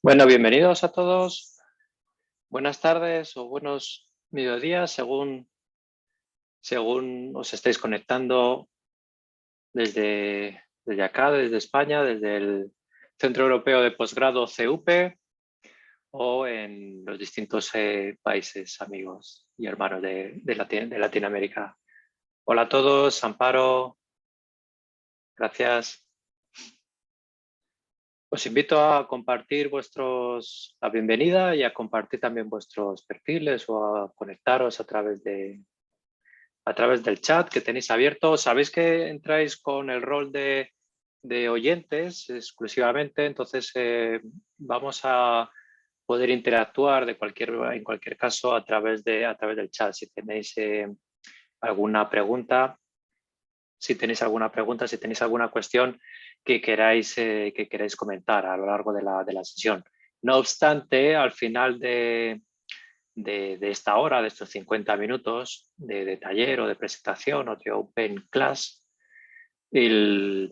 Bueno, bienvenidos a todos. Buenas tardes o buenos mediodías, según os estéis conectando desde acá, desde España, desde el Centro Europeo de Posgrado CUP o en los distintos países, amigos y hermanos de Latinoamérica. Hola a todos, Amparo, gracias. Os invito a compartir la bienvenida y a compartir también vuestros perfiles o a conectaros a través del chat que tenéis abierto. Sabéis que entráis con el rol de oyentes exclusivamente, entonces vamos a poder interactuar en cualquier caso a través del chat. Si tenéis alguna pregunta, si tenéis alguna cuestión que queráis comentar a lo largo de la sesión. No obstante, al final de esta hora, de estos 50 minutos de taller o de presentación o de Open Class, pues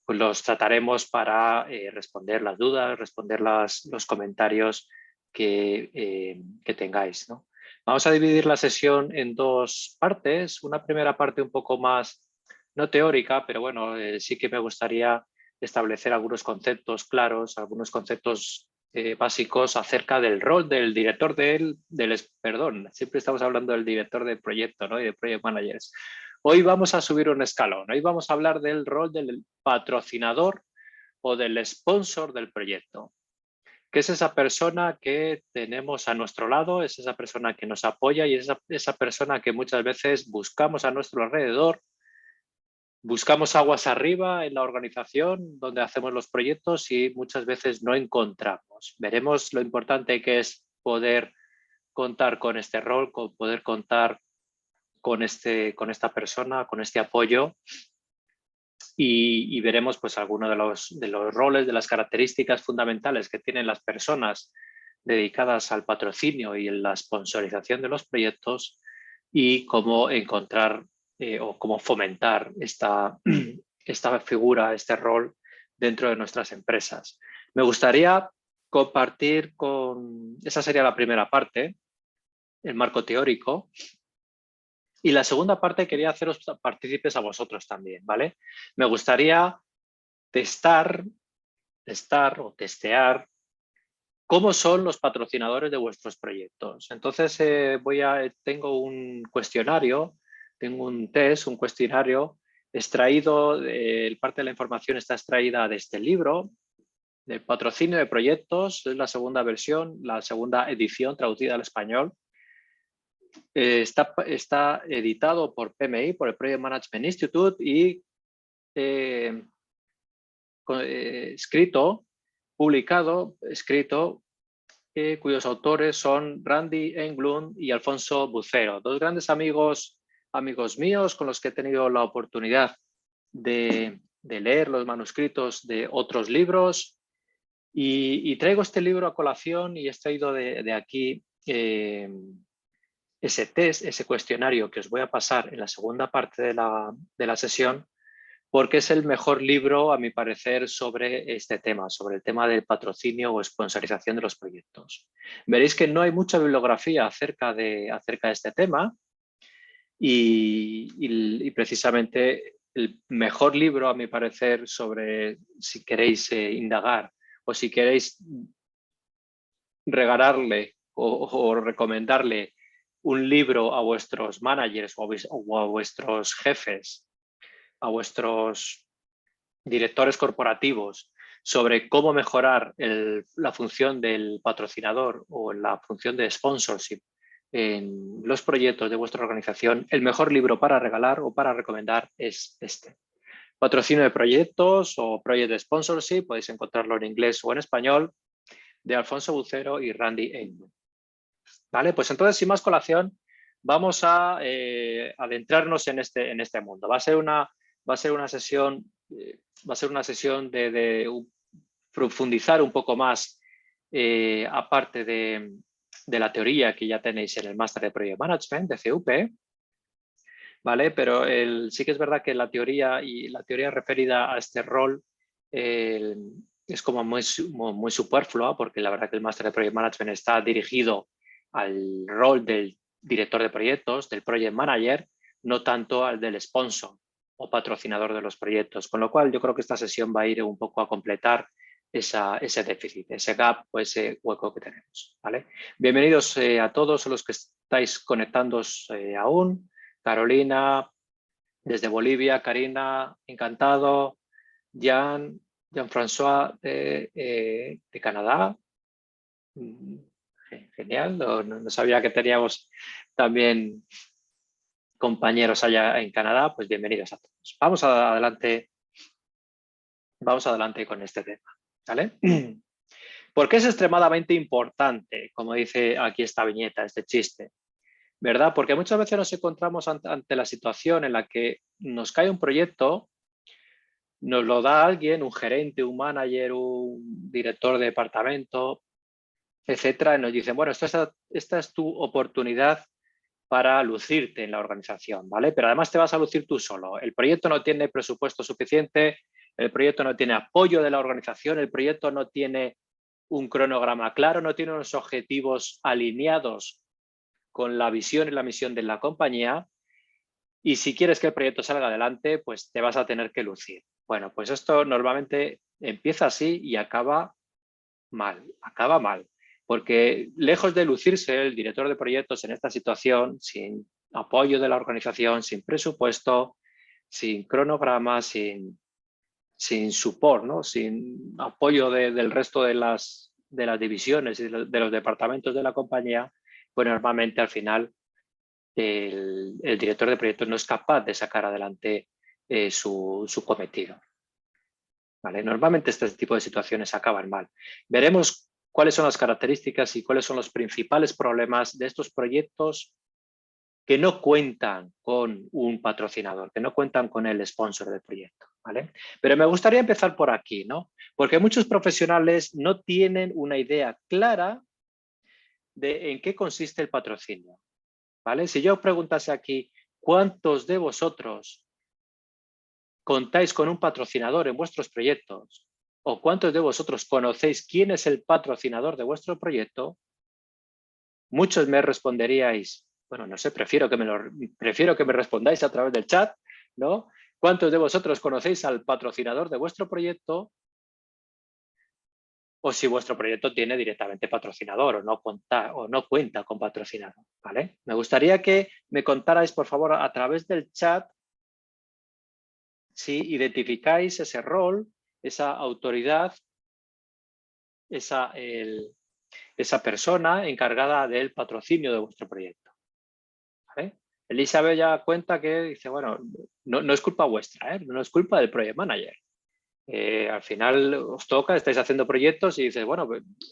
los trataremos para responder las dudas, responder los comentarios que tengáis, ¿no? Vamos a dividir la sesión en dos partes. Una primera parte un poco más, no teórica, pero bueno, sí que me gustaría establecer algunos conceptos claros, algunos conceptos básicos acerca del rol del director perdón, siempre estamos hablando del director de proyecto, ¿no? Y de project managers. Hoy vamos a subir un escalón. Hoy vamos a hablar del rol del patrocinador o del sponsor del proyecto. Que es esa persona que tenemos a nuestro lado, es esa persona que nos apoya y es esa persona que muchas veces buscamos a nuestro alrededor, buscamos aguas arriba en la organización donde hacemos los proyectos y muchas veces no encontramos. Veremos lo importante que es poder contar con este rol, poder contar con esta persona, con este apoyo. Y veremos pues algunos de los roles, de las características fundamentales que tienen las personas dedicadas al patrocinio y en la sponsorización de los proyectos y cómo encontrar o cómo fomentar esta figura, este rol dentro de nuestras empresas. Me gustaría compartir esa sería la primera parte, el marco teórico. Y la segunda parte quería haceros partícipes a vosotros también, ¿vale? Me gustaría testear cómo son los patrocinadores de vuestros proyectos. Entonces, tengo un cuestionario, tengo un test, un cuestionario extraído, parte de la información está extraída de este libro, del patrocinio de proyectos, es la segunda versión, la segunda edición traducida al español. Está editado por PMI, por el Project Management Institute y escrito, cuyos autores son Randy Englund y Alfonso Bucero, dos grandes amigos míos con los que he tenido la oportunidad de leer los manuscritos de otros libros y traigo este libro a colación y he extraído de aquí ese test, ese cuestionario que os voy a pasar en la segunda parte de la sesión, porque es el mejor libro, a mi parecer, sobre este tema, sobre el tema del patrocinio o sponsorización de los proyectos. Veréis que no hay mucha bibliografía acerca de este tema y precisamente el mejor libro, a mi parecer, sobre si queréis indagar o si queréis regalarle o recomendarle un libro a vuestros managers o a vuestros jefes, a vuestros directores corporativos sobre cómo mejorar la función del patrocinador o la función de sponsorship en los proyectos de vuestra organización, el mejor libro para regalar o para recomendar es este. Patrocinio de proyectos o Project Sponsorship, podéis encontrarlo en inglés o en español, de Alfonso Bucero y Randy Englund. ¿Vale? Pues entonces, sin más colación, vamos a adentrarnos en este mundo. Va a ser una sesión de profundizar un poco más, aparte de la teoría que ya tenéis en el máster de Project Management de CUP, ¿vale? Pero sí que es verdad que la teoría referida a este rol es como muy superflua, porque la verdad que el máster de Project Management está dirigido al rol del director de proyectos, del Project Manager, no tanto al del sponsor o patrocinador de los proyectos. Con lo cual yo creo que esta sesión va a ir un poco a completar ese déficit, ese gap o ese hueco que tenemos, ¿vale? Bienvenidos a todos los que estáis conectándoos aún. Carolina, desde Bolivia, Karina, encantado, Jean-François de Canadá, genial, no sabía que teníamos también compañeros allá en Canadá, pues bienvenidos a todos. Vamos adelante con este tema, ¿vale? Porque es extremadamente importante, como dice aquí esta viñeta, este chiste, ¿verdad? Porque muchas veces nos encontramos ante la situación en la que nos cae un proyecto, nos lo da alguien, un gerente, un manager, un director de departamento, etcétera, y nos dicen, bueno, esta es tu oportunidad para lucirte en la organización, ¿vale? Pero además te vas a lucir tú solo. El proyecto no tiene presupuesto suficiente, el proyecto no tiene apoyo de la organización, el proyecto no tiene un cronograma claro, no tiene unos objetivos alineados con la visión y la misión de la compañía, y si quieres que el proyecto salga adelante, pues te vas a tener que lucir. Bueno, pues esto normalmente empieza así y acaba mal, porque lejos de lucirse el director de proyectos en esta situación, sin apoyo de la organización, sin presupuesto, sin cronograma, sin support, ¿no? Sin apoyo del resto de las divisiones y de los departamentos de la compañía, pues normalmente al final el director de proyectos no es capaz de sacar adelante su cometido. ¿Vale? Normalmente este tipo de situaciones acaban mal. Veremos cuáles son las características y cuáles son los principales problemas de estos proyectos que no cuentan con un patrocinador, que no cuentan con el sponsor del proyecto, ¿vale? Pero me gustaría empezar por aquí, ¿no? Porque muchos profesionales no tienen una idea clara de en qué consiste el patrocinio, ¿vale? Si yo os preguntase aquí, ¿cuántos de vosotros contáis con un patrocinador en vuestros proyectos? ¿O cuántos de vosotros conocéis quién es el patrocinador de vuestro proyecto? Muchos me responderíais, bueno, no sé, prefiero que me respondáis a través del chat, ¿no? ¿Cuántos de vosotros conocéis al patrocinador de vuestro proyecto? O si vuestro proyecto tiene directamente patrocinador o no cuenta con patrocinador, ¿vale? Me gustaría que me contarais, por favor, a través del chat, si identificáis ese rol, esa autoridad, esa persona encargada del patrocinio de vuestro proyecto, ¿vale? Elizabeth ya cuenta que dice, bueno, no es culpa vuestra, no es culpa del project manager. Al final os toca, estáis haciendo proyectos y dices, bueno,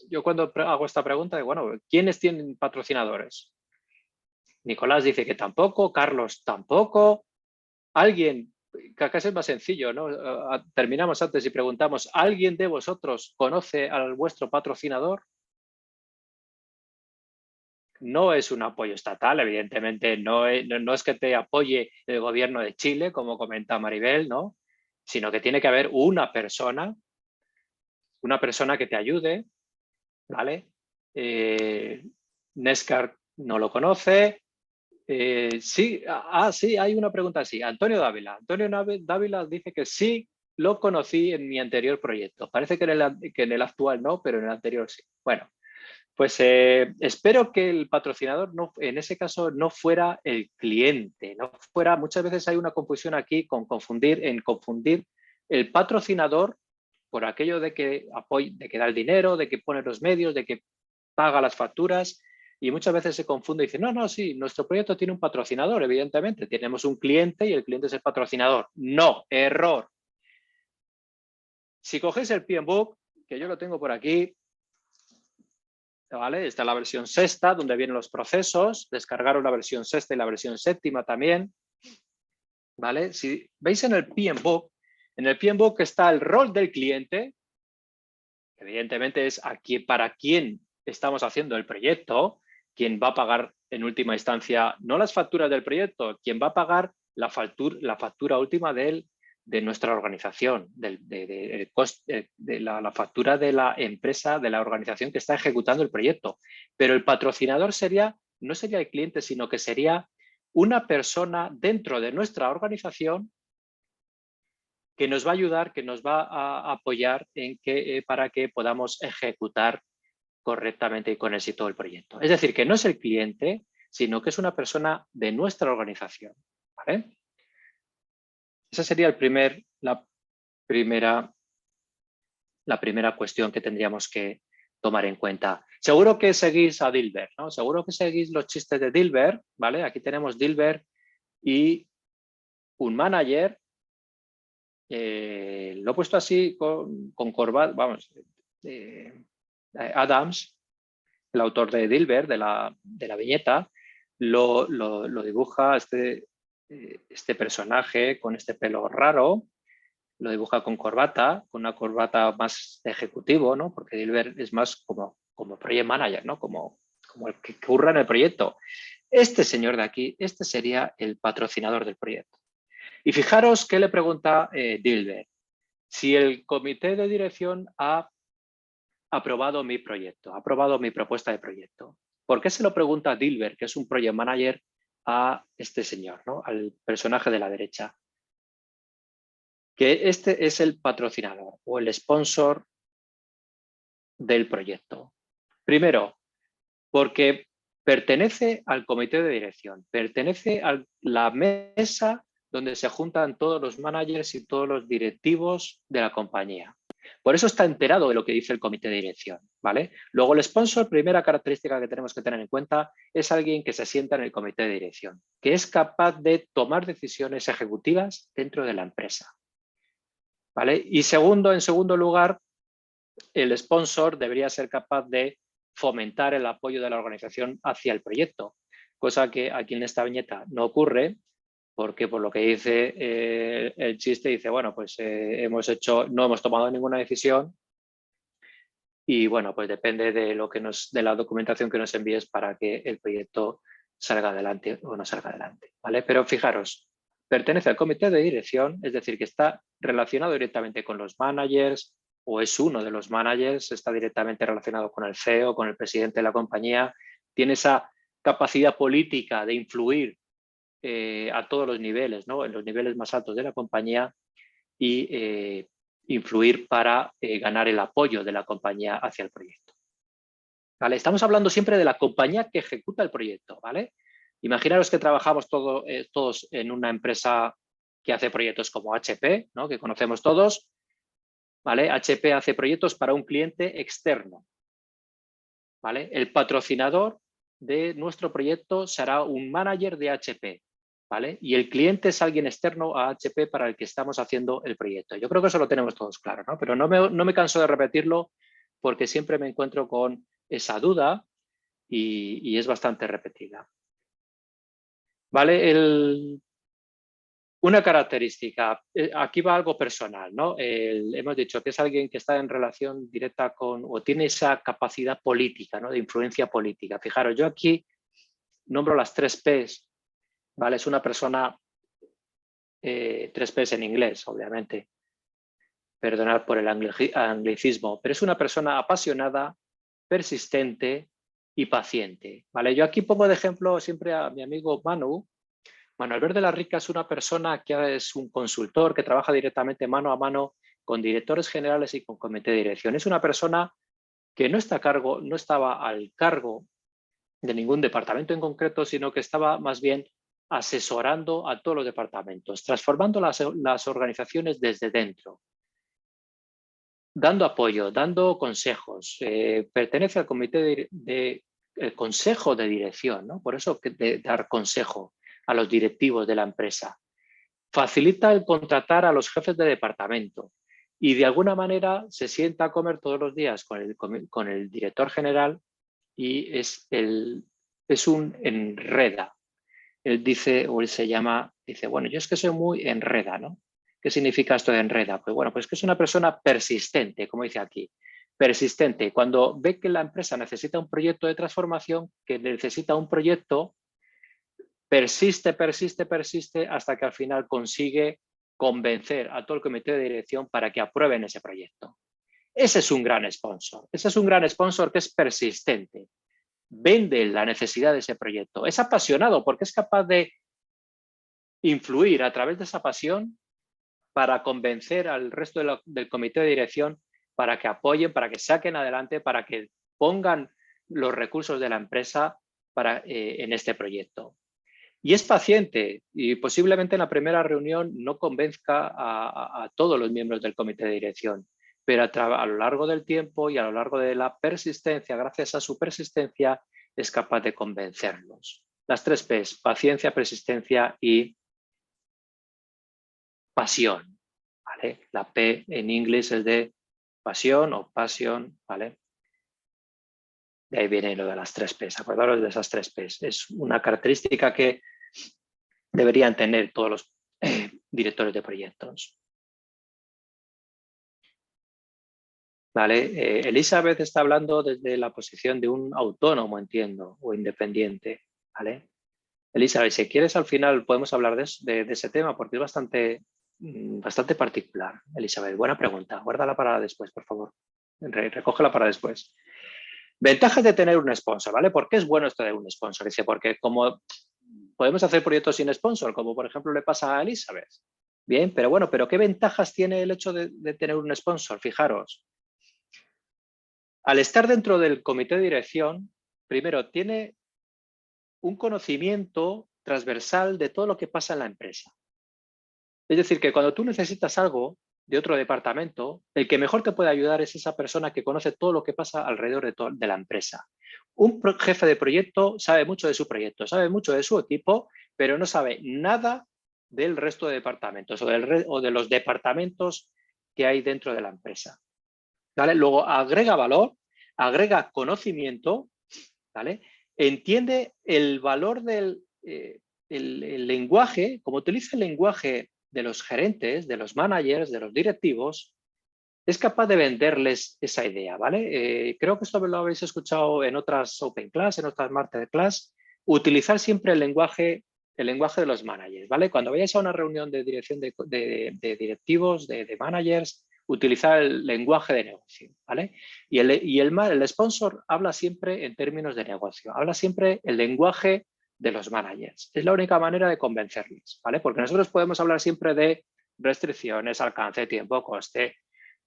yo cuando hago esta pregunta, bueno, ¿quiénes tienen patrocinadores? Nicolás dice que tampoco, Carlos tampoco, alguien, que acá es más sencillo, ¿no? Terminamos antes y preguntamos, ¿alguien de vosotros conoce al vuestro patrocinador? No es un apoyo estatal, evidentemente, no es que te apoye el gobierno de Chile, como comenta Maribel, ¿no? Sino que tiene que haber una persona que te ayude, ¿vale? Nescar no lo conoce. Sí, hay una pregunta así. Antonio Dávila. Antonio Dávila dice que sí lo conocí en mi anterior proyecto. Parece que en el actual no, pero en el anterior sí. Bueno, pues espero que el patrocinador en ese caso no fuera el cliente, muchas veces hay una confusión aquí con confundir el patrocinador por aquello de que da el dinero, de que pone los medios, de que paga las facturas, y muchas veces se confunde y dice, no, sí, nuestro proyecto tiene un patrocinador, evidentemente, tenemos un cliente y el cliente es el patrocinador. No, error. Si cogéis el PMBOK, que yo lo tengo por aquí, ¿vale? Está la versión sexta, donde vienen los procesos. Descargaron la versión sexta y la versión séptima también, ¿vale? Si veis en el PMBOK, está el rol del cliente, que evidentemente es para quién estamos haciendo el proyecto, quien va a pagar en última instancia, no las facturas del proyecto, quien va a pagar la factura última de nuestra organización, de la factura de la empresa, de la organización que está ejecutando el proyecto. Pero el patrocinador no sería el cliente, sino que sería una persona dentro de nuestra organización que nos va a ayudar, que nos va a apoyar para que podamos ejecutar correctamente y con éxito el proyecto. Es decir, que no es el cliente, sino que es una persona de nuestra organización, ¿vale? Esa sería la primera cuestión que tendríamos que tomar en cuenta. Seguro que seguís a Dilbert, ¿no? Seguro que seguís los chistes de Dilbert, ¿vale? Aquí tenemos Dilbert y un manager. Lo he puesto así con corbata, vamos, Adams, el autor de Dilbert, de la viñeta, lo dibuja este personaje con este pelo raro, lo dibuja con una corbata más de ejecutivo, ¿no? Porque Dilbert es más como project manager, ¿no? Como el que curra en el proyecto. Este señor de aquí, este sería el patrocinador del proyecto. Y fijaros qué le pregunta Dilbert. Si el comité de dirección ha aprobado mi proyecto, ha aprobado mi propuesta de proyecto. ¿Por qué se lo pregunta Dilbert, que es un project manager, a este señor, ¿no? Al personaje de la derecha? Que este es el patrocinador o el sponsor del proyecto. Primero, porque pertenece al comité de dirección, pertenece a la mesa donde se juntan todos los managers y todos los directivos de la compañía. Por eso está enterado de lo que dice el comité de dirección, ¿vale? Luego el sponsor, primera característica que tenemos que tener en cuenta, es alguien que se sienta en el comité de dirección, que es capaz de tomar decisiones ejecutivas dentro de la empresa, ¿vale? Y en segundo lugar, el sponsor debería ser capaz de fomentar el apoyo de la organización hacia el proyecto, cosa que aquí en esta viñeta no ocurre, porque por lo que dice el chiste, dice, bueno, pues no hemos tomado ninguna decisión y bueno, pues depende de la documentación que nos envíes para que el proyecto salga adelante o no salga adelante, ¿vale? Pero fijaros, pertenece al comité de dirección, es decir, que está relacionado directamente con los managers o es uno de los managers, está directamente relacionado con el CEO, con el presidente de la compañía, tiene esa capacidad política de influir a todos los niveles, ¿no? En los niveles más altos de la compañía y influir para ganar el apoyo de la compañía hacia el proyecto. ¿Vale? Estamos hablando siempre de la compañía que ejecuta el proyecto, ¿vale? Imaginaros que trabajamos todos en una empresa que hace proyectos como HP, ¿no? Que conocemos todos, ¿vale? HP hace proyectos para un cliente externo, ¿vale? El patrocinador de nuestro proyecto será un manager de HP, ¿vale? Y el cliente es alguien externo a HP para el que estamos haciendo el proyecto. Yo creo que eso lo tenemos todos claro, ¿no? Pero no me canso de repetirlo porque siempre me encuentro con esa duda y es bastante repetida. ¿Vale? Una característica, aquí va algo personal, ¿no? Hemos dicho que es alguien que está en relación directa o tiene esa capacidad política, ¿no? De influencia política. Fijaros, yo aquí nombro las 3 Ps, ¿vale? Es una persona, 3 Ps en inglés, obviamente, perdonad por el anglicismo, pero es una persona apasionada, persistente y paciente, ¿vale? Yo aquí pongo de ejemplo siempre a mi amigo Manu. Manuel Verde la Rica es una persona que es un consultor que trabaja directamente mano a mano con directores generales y con comité de dirección. Es una persona que no estaba al cargo de ningún departamento en concreto, sino que estaba más bien asesorando a todos los departamentos, transformando las organizaciones desde dentro, dando apoyo, dando consejos. Pertenece al comité el consejo de dirección, ¿no? Por eso de dar consejo a los directivos de la empresa. Facilita el contratar a los jefes de departamento y de alguna manera se sienta a comer todos los días con el director general y es un enreda. Él dice, o él se llama, dice, bueno, yo es que soy muy enreda, ¿no? ¿Qué significa esto de enreda? Pues bueno, pues que es una persona persistente, como dice aquí. Persistente. Cuando ve que la empresa necesita un proyecto de transformación, que necesita un proyecto, persiste, persiste, persiste hasta que al final consigue convencer a todo el comité de dirección para que aprueben ese proyecto. Ese es un gran sponsor. Ese es un gran sponsor que es persistente. Vende la necesidad de ese proyecto. Es apasionado porque es capaz de influir a través de esa pasión para convencer al resto del comité de dirección para que apoyen, para que saquen adelante, para que pongan los recursos de la empresa en este proyecto. Y es paciente y posiblemente en la primera reunión no convenzca a todos los miembros del comité de dirección, pero a lo largo del tiempo y a lo largo de la persistencia, gracias a su persistencia, es capaz de convencerlos. Las 3 P's, paciencia, persistencia y pasión. ¿Vale? La P en inglés es de pasión o pasión, ¿vale? De ahí viene lo de las 3 P's, acordaros de esas 3 P's. Es una característica que deberían tener todos los directores de proyectos. ¿Vale? Elizabeth está hablando desde la posición de un autónomo, entiendo, o independiente. ¿Vale? Elizabeth, si quieres al final podemos hablar de ese tema porque es bastante particular. Elizabeth, buena pregunta. Guárdala para después, por favor. Recógela para después. Ventajas de tener un sponsor, ¿vale? ¿Por qué es bueno esto de un sponsor? Dice, porque como podemos hacer proyectos sin sponsor, como por ejemplo le pasa a Elizabeth. Bien, pero bueno, ¿pero qué ventajas tiene el hecho de tener un sponsor? Fijaros. Al estar dentro del comité de dirección, primero tiene un conocimiento transversal de todo lo que pasa en la empresa. Es decir, que cuando tú necesitas algo de otro departamento, el que mejor te puede ayudar es esa persona que conoce todo lo que pasa alrededor de la empresa. Un jefe de proyecto sabe mucho de su proyecto, sabe mucho de su equipo, pero no sabe nada del resto de departamentos o de los departamentos que hay dentro de la empresa. ¿Vale? Luego agrega valor, agrega conocimiento, ¿vale? Entiende el valor del el lenguaje, como utiliza el lenguaje de los gerentes, de los managers, de los directivos, es capaz de venderles esa idea, ¿vale? Creo que esto lo habéis escuchado en otras Open Class, en otras Masterclass, utilizar siempre el lenguaje de los managers, ¿vale? Cuando vayáis a una reunión de dirección de directivos, de managers, utilizar el lenguaje de negocio, ¿vale? Y el sponsor habla siempre en términos de negocio, habla siempre el lenguaje de los managers. Es la única manera de convencerles, ¿vale? Porque nosotros podemos hablar siempre de restricciones, alcance, tiempo, coste,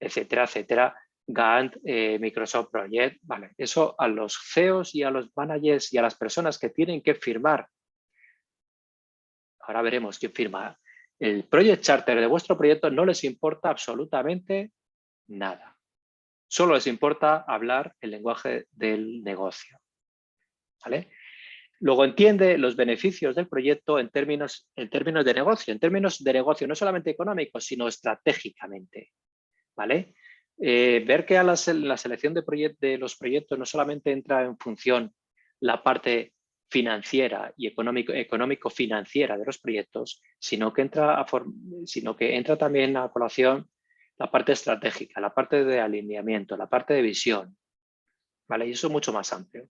etcétera, etcétera, Gantt, Microsoft Project, vale, eso a los CEOs y a los managers y a las personas que tienen que firmar, ahora veremos quién firma, el Project Charter de vuestro proyecto no les importa absolutamente nada. Solo les importa hablar el lenguaje del negocio, ¿vale? Luego entiende los beneficios del proyecto en términos de negocio, no solamente económicos, sino estratégicamente, ¿vale? Ver que la selección de los proyectos no solamente entra en función la parte financiera y económico-financiera de los proyectos, sino que entra también a colación la parte estratégica, la parte de alineamiento, la parte de visión, ¿vale? Y eso es mucho más amplio.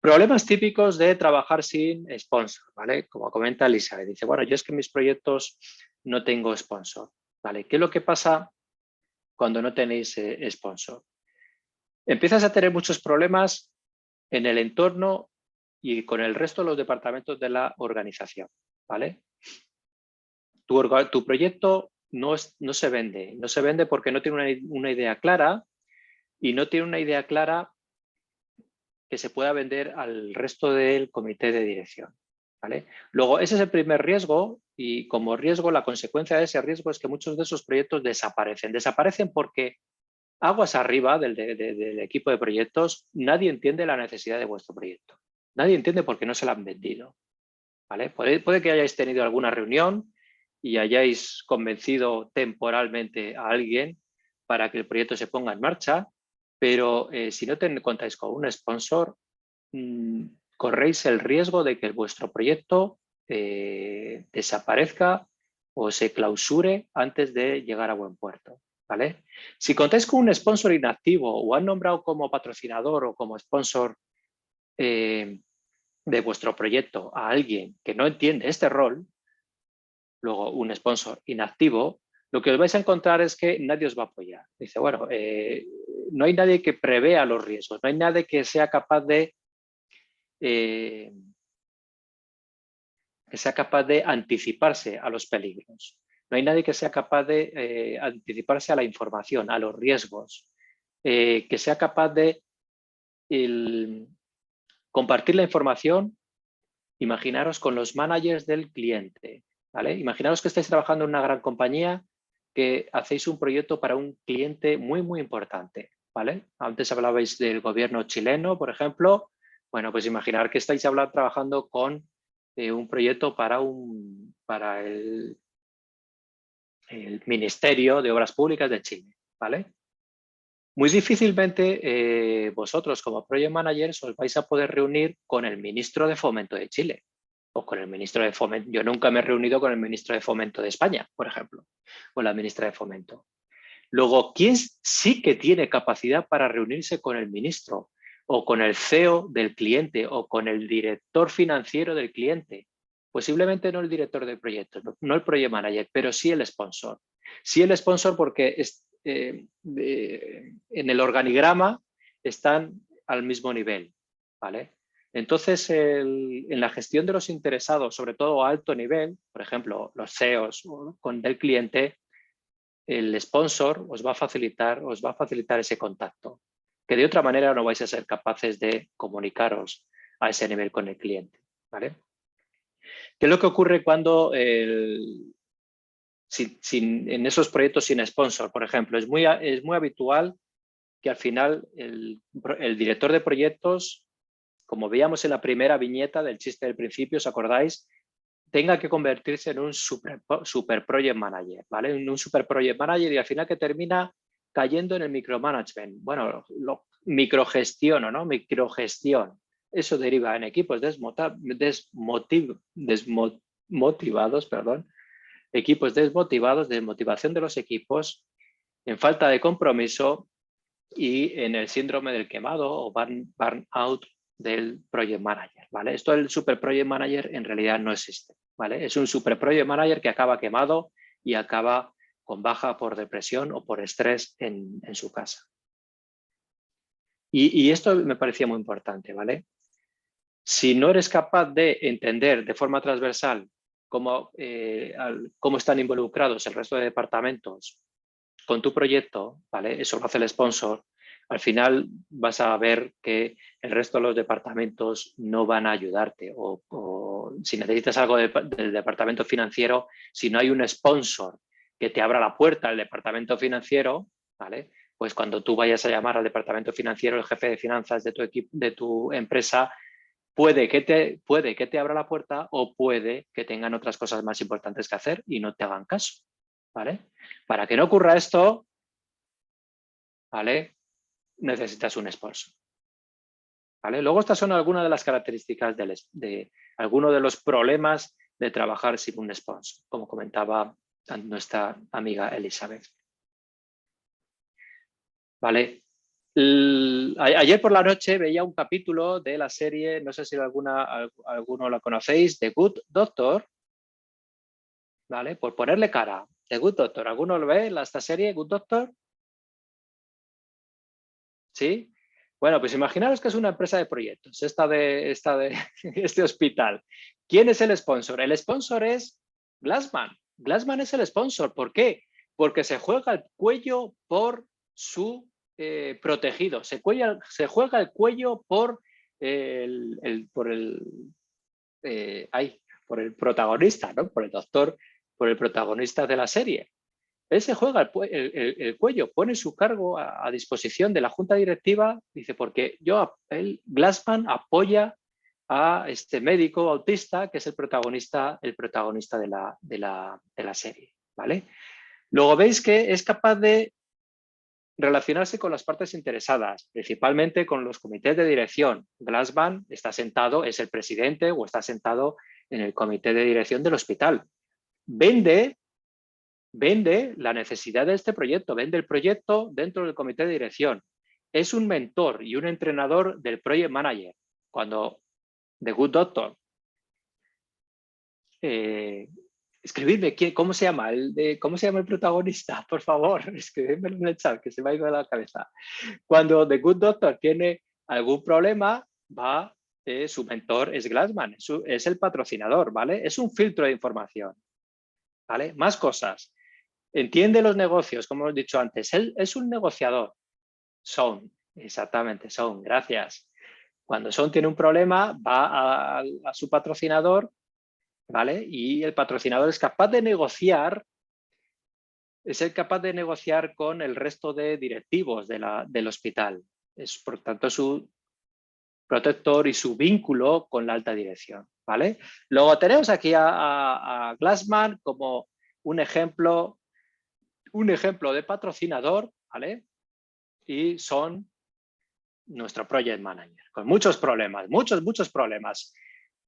Problemas típicos de trabajar sin sponsor, ¿vale? Como comenta Elizabeth, dice, bueno, yo es que en mis proyectos no tengo sponsor, ¿vale? ¿Qué es lo que pasa cuando no tenéis sponsor? Empiezas a tener muchos problemas en el entorno y con el resto de los departamentos de la organización, ¿vale? Tu proyecto no se vende porque no tiene una idea clara y no tiene una idea clara que se pueda vender al resto del comité de dirección, ¿vale? Luego, ese es el primer riesgo y como riesgo, la consecuencia de ese riesgo es que muchos de esos proyectos desaparecen. Desaparecen porque aguas arriba del equipo de proyectos, nadie entiende la necesidad de vuestro proyecto. Nadie entiende por qué no se lo han vendido, ¿vale? Puede que hayáis tenido alguna reunión y hayáis convencido temporalmente a alguien para que el proyecto se ponga en marcha, Pero si no contáis con un sponsor, corréis el riesgo de que vuestro proyecto desaparezca o se clausure antes de llegar a buen puerto, ¿vale? Si contáis con un sponsor inactivo o han nombrado como patrocinador o como sponsor de vuestro proyecto a alguien que no entiende este rol, luego un sponsor inactivo, lo que os vais a encontrar es que nadie os va a apoyar. Dice, bueno, no hay nadie que prevea los riesgos, no hay nadie que sea capaz de anticiparse a los peligros. No hay nadie que sea capaz de anticiparse a la información, a los riesgos, que sea capaz de compartir la información. Imaginaros con los managers del cliente, ¿vale? Imaginaros que estáis trabajando en una gran compañía, que hacéis un proyecto para un cliente muy, muy importante, ¿vale? Antes hablabais del gobierno chileno, por ejemplo. Bueno, pues imaginar que estáis trabajando con un proyecto para el Ministerio de Obras Públicas de Chile, ¿vale? Muy difícilmente vosotros como Project Managers os vais a poder reunir con el ministro de Fomento de Chile o con el ministro de Fomento. Yo nunca me he reunido con el ministro de Fomento de España, por ejemplo, o la ministra de Fomento. Luego, ¿quién sí que tiene capacidad para reunirse con el ministro o con el CEO del cliente o con el director financiero del cliente? Posiblemente no el director de proyectos, no el project manager, pero sí el sponsor. Sí el sponsor porque en el organigrama están al mismo nivel, ¿vale? Entonces, en la gestión de los interesados, sobre todo a alto nivel, por ejemplo, los CEOs del cliente, el sponsor os va a facilitar ese contacto, que de otra manera no vais a ser capaces de comunicaros a ese nivel con el cliente, ¿vale? ¿Qué es lo que ocurre cuando en esos proyectos sin sponsor, por ejemplo? Es muy habitual que al final el director de proyectos, como veíamos en la primera viñeta del chiste del principio, ¿os acordáis?, tenga que convertirse en un super project manager, ¿vale? En un super project manager y al final que termina cayendo en el micromanagement. Bueno, microgestión, ¿no? Microgestión. Eso deriva en equipos desmotivados, equipos desmotivados, desmotivación de los equipos, en falta de compromiso y en el síndrome del quemado o burnout del project manager, ¿vale? Esto del super project manager en realidad no existe, ¿vale? Es un super project manager que acaba quemado y acaba con baja por depresión o por estrés en su casa. Y esto me parecía muy importante, ¿vale? Si no eres capaz de entender de forma transversal cómo están involucrados el resto de departamentos con tu proyecto, ¿vale? Eso lo hace el sponsor. Al final vas a ver que el resto de los departamentos no van a ayudarte o si necesitas algo del departamento financiero, si no hay un sponsor que te abra la puerta al departamento financiero, ¿vale? Pues cuando tú vayas a llamar al departamento financiero, el jefe de finanzas de tu equipo, de tu empresa, puede que te abra la puerta o puede que tengan otras cosas más importantes que hacer y no te hagan caso, ¿vale? Para que no ocurra esto, ¿vale?, necesitas un sponsor, ¿vale? Luego estas son algunas de las características de algunos de los problemas de trabajar sin un sponsor, como comentaba nuestra amiga Elizabeth, ¿vale? Ayer por la noche veía un capítulo de la serie, no sé si alguno la conocéis, The Good Doctor, ¿vale? Por ponerle cara, The Good Doctor. ¿Alguno lo ve, esta serie, Good Doctor? ¿Sí? Bueno, pues imaginaros que es una empresa de proyectos, este hospital. ¿Quién es el sponsor? El sponsor es Glassman. Glassman es el sponsor. ¿Por qué? Porque se juega el cuello por su protegido. Se juega el cuello por por el protagonista, ¿no? Por el doctor, por el protagonista de la serie. Él se juega el cuello, pone su cargo a disposición de la junta directiva, dice, porque Glassman apoya a este médico autista que es el protagonista de la serie, ¿vale? Luego veis que es capaz de relacionarse con las partes interesadas, principalmente con los comités de dirección. Glassman está sentado, es el presidente o está sentado en el comité de dirección del hospital. Vende la necesidad de este proyecto, vende el proyecto dentro del comité de dirección. Es un mentor y un entrenador del project manager. Cuando The Good Doctor, escribidme cómo se llama el protagonista, por favor, escribidmelo en el chat que se me ha ido de la cabeza. Cuando The Good Doctor tiene algún problema, su mentor es Glassman, es el patrocinador, ¿vale? Es un filtro de información, ¿vale? Más cosas. Entiende los negocios, como hemos dicho antes. Él es un negociador. Sean, exactamente, Sean, gracias. Cuando Sean tiene un problema, va a su patrocinador, ¿vale? Y el patrocinador es capaz de negociar, con el resto de directivos del hospital. Es, por tanto, su protector y su vínculo con la alta dirección, ¿vale? Luego tenemos aquí a Glassman como un ejemplo de patrocinador, ¿vale? Y son nuestro project manager, con muchos problemas, muchos problemas.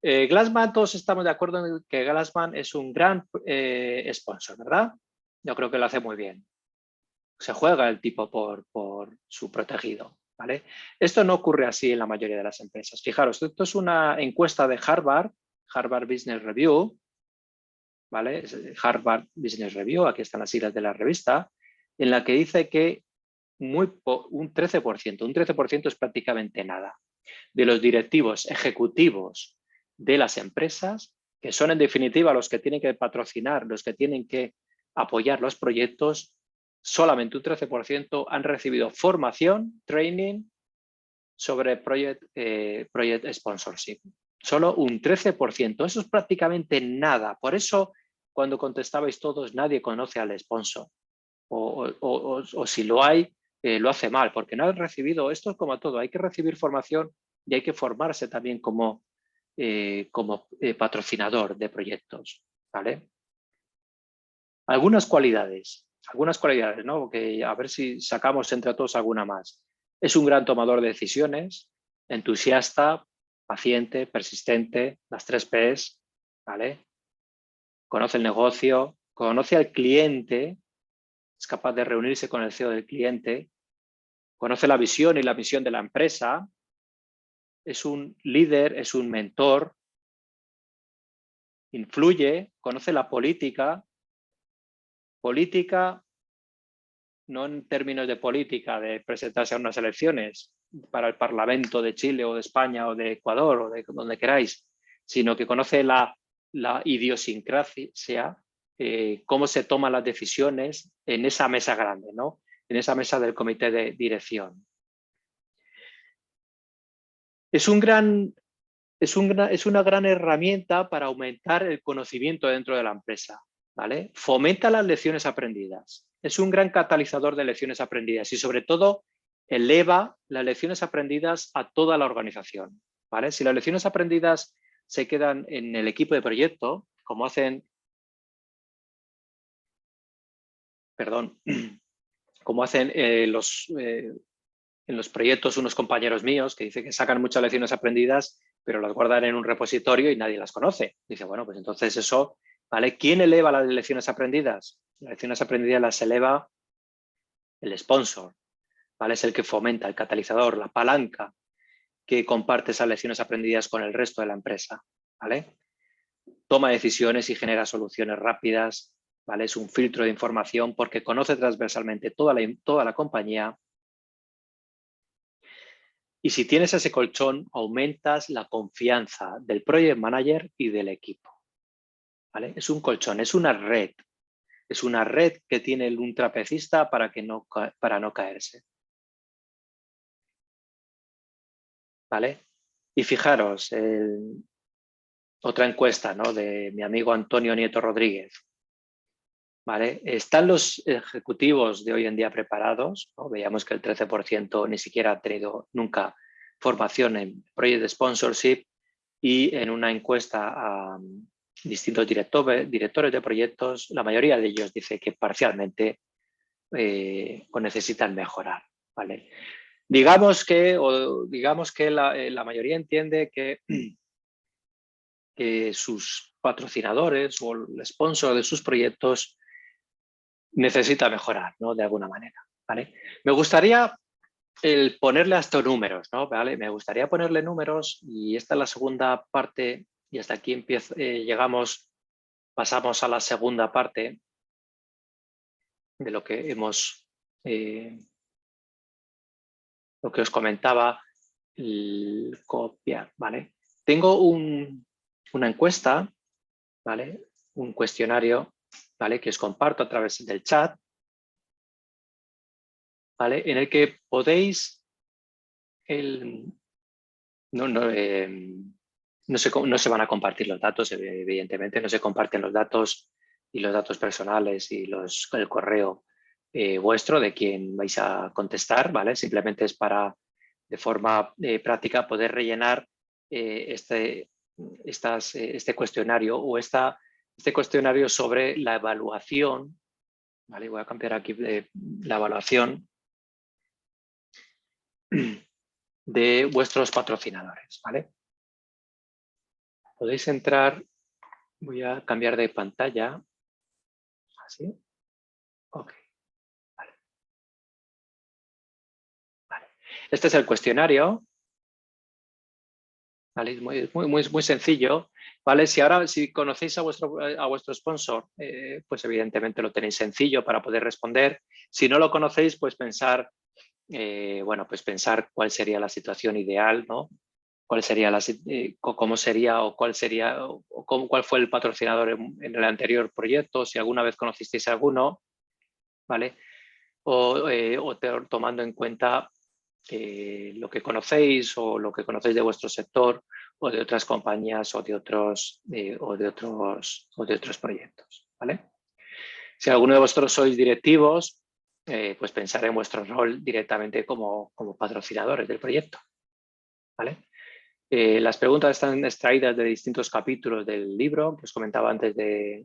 Glassman, todos estamos de acuerdo en que Glassman es un gran sponsor, ¿verdad? Yo creo que lo hace muy bien. Se juega el tipo por su protegido, ¿vale? Esto no ocurre así en la mayoría de las empresas. Fijaros, esto es una encuesta de Harvard Business Review, ¿vale? Harvard Business Review, aquí están las siglas de la revista, en la que dice que un 13% es prácticamente nada, de los directivos ejecutivos de las empresas, que son en definitiva los que tienen que patrocinar, los que tienen que apoyar los proyectos, solamente un 13% han recibido formación, training sobre project sponsorship. Solo un 13%, eso es prácticamente nada. Por eso, cuando contestabais todos, nadie conoce al sponsor. O si lo hay, lo hace mal, porque no has recibido, esto es como todo, hay que recibir formación y hay que formarse también como patrocinador de proyectos, ¿vale? Algunas cualidades, ¿no? Que a ver si sacamos entre todos alguna más. Es un gran tomador de decisiones, entusiasta, paciente, persistente, las 3 Ps, ¿vale? Conoce el negocio, conoce al cliente, es capaz de reunirse con el CEO del cliente, conoce la visión y la misión de la empresa, es un líder, es un mentor, influye, conoce la política no en términos de política, de presentarse a unas elecciones para el Parlamento de Chile o de España o de Ecuador o de donde queráis, sino que conoce la idiosincrasia, cómo se toman las decisiones en esa mesa grande, ¿no? En esa mesa del comité de dirección. Es una gran herramienta para aumentar el conocimiento dentro de la empresa, ¿vale? Fomenta las lecciones aprendidas. Es un gran catalizador de lecciones aprendidas y sobre todo eleva las lecciones aprendidas a toda la organización, ¿vale? Si las lecciones aprendidas se quedan en el equipo de proyecto, como hacen en los proyectos unos compañeros míos que dicen que sacan muchas lecciones aprendidas, pero las guardan en un repositorio y nadie las conoce. Dice, bueno, pues entonces eso, ¿vale? ¿Quién eleva las lecciones aprendidas? Las lecciones aprendidas las eleva el sponsor, ¿vale? Es el que fomenta, el catalizador, la palanca que comparte esas lecciones aprendidas con el resto de la empresa, ¿vale? Toma decisiones y genera soluciones rápidas, ¿vale? Es un filtro de información porque conoce transversalmente toda la compañía. Y si tienes ese colchón, aumentas la confianza del project manager y del equipo, ¿vale? Es un colchón, es una red. Es una red que tiene un trapecista para no caerse, ¿vale? Y fijaros, otra encuesta, ¿no? De mi amigo Antonio Nieto Rodríguez, ¿vale? ¿Están los ejecutivos de hoy en día preparados? ¿No? Veíamos que el 13% ni siquiera ha tenido nunca formación en Project Sponsorship y en una encuesta a distintos directores de proyectos, la mayoría de ellos dice que parcialmente o necesitan mejorar, ¿vale? Digamos que la mayoría entiende que sus patrocinadores o el sponsor de sus proyectos necesita mejorar, ¿no? De alguna manera, ¿vale? Me gustaría el ponerle hasta números, ¿no? ¿Vale? Me gustaría ponerle números y esta es la segunda parte y hasta aquí pasamos a la segunda parte de lo que lo que os comentaba, copiar, ¿vale? Tengo una encuesta, ¿vale? Un cuestionario, ¿vale? Que os comparto a través del chat, ¿vale? En el que podéis no, no, no se van a compartir los datos, evidentemente, no se comparten los datos y los datos personales y el correo vuestro de quien vais a contestar, ¿vale? Simplemente es para, de forma práctica, poder rellenar este cuestionario o este cuestionario sobre la evaluación, ¿vale? Voy a cambiar aquí la evaluación de vuestros patrocinadores, ¿vale? Podéis entrar, voy a cambiar de pantalla, así, ok, vale, vale. Este es el cuestionario, ¿vale? Es muy sencillo, ¿vale? Si conocéis a vuestro sponsor, pues evidentemente lo tenéis sencillo para poder responder. Si no lo conocéis, pues bueno, pues pensar cuál sería la situación ideal, ¿no? Cuál sería cómo sería o cuál fue el patrocinador en el anterior proyecto, si alguna vez conocisteis alguno, ¿vale? Tomando en cuenta lo que conocéis o lo que conocéis de vuestro sector o de otras compañías o de otros proyectos, ¿vale? Si alguno de vosotros sois directivos, pues pensar en vuestro rol directamente como patrocinadores del proyecto, ¿vale? Las preguntas están extraídas de distintos capítulos del libro que os comentaba antes de